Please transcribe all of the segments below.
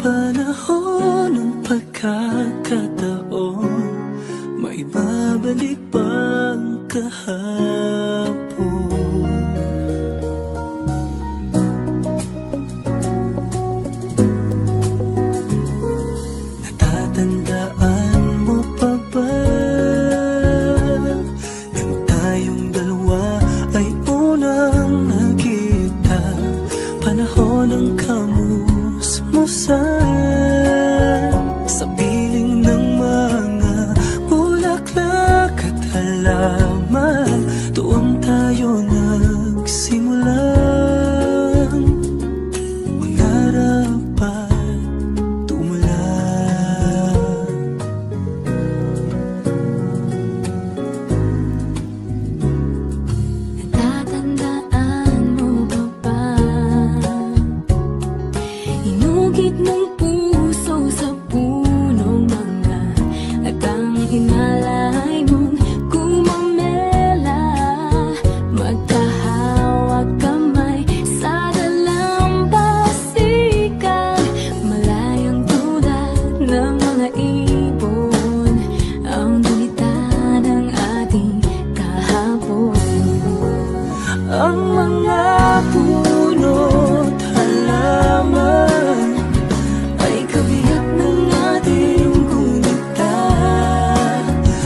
Panahon ng pagkakataon, may babalik bang kahapon? Natatandaan mo pa ba nang tayong dalawa ay unang nagkita? Panahon ng kamusmusan sa piling ng mga bulaklak at halaman. Doon tayo nagsimulang mangarap at tumulan. Natatandaan mo ba ba? Inugit ng puso sa punong mangga at ang hinalay mong gumamela. Magkahawak kamay sa dalampasigan, malayang tulad ng mga ibon ang gunita ng ating kahapon. Ang mga puno't halaman ay kabiyak ng ating gunita.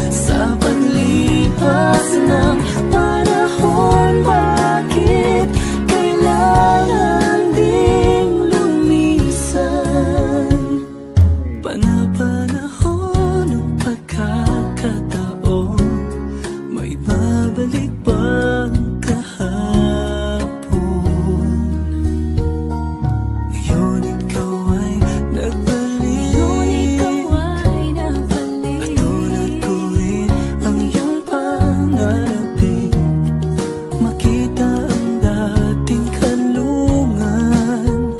Sa paglipas ng panahon, bakit kailangan ding lumisan? Panahon ng pagkakataon, may babalik bang kahapon? Ngayon ikaw ay nagbalik, at tulad ko rin ang iyong pangarapin. Makita ang dating kanlungan,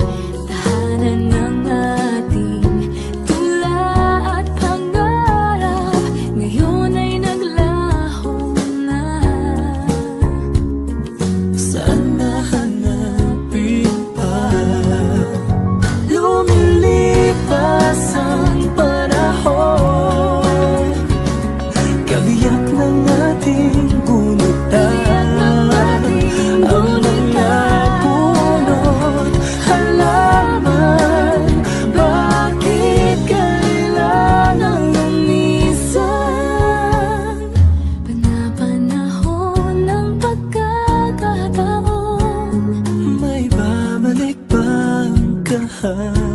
Tahanan ng ating tula at pangarap, ngayon ay naglaho na. saan nahanapin pa? Lumilipas ang panahon, kabiyak ng ating gunita. Ang mga puno't halaman, bakit kailangan lumisan? Panahon ng pagkakataon, May babalik bang kahapon?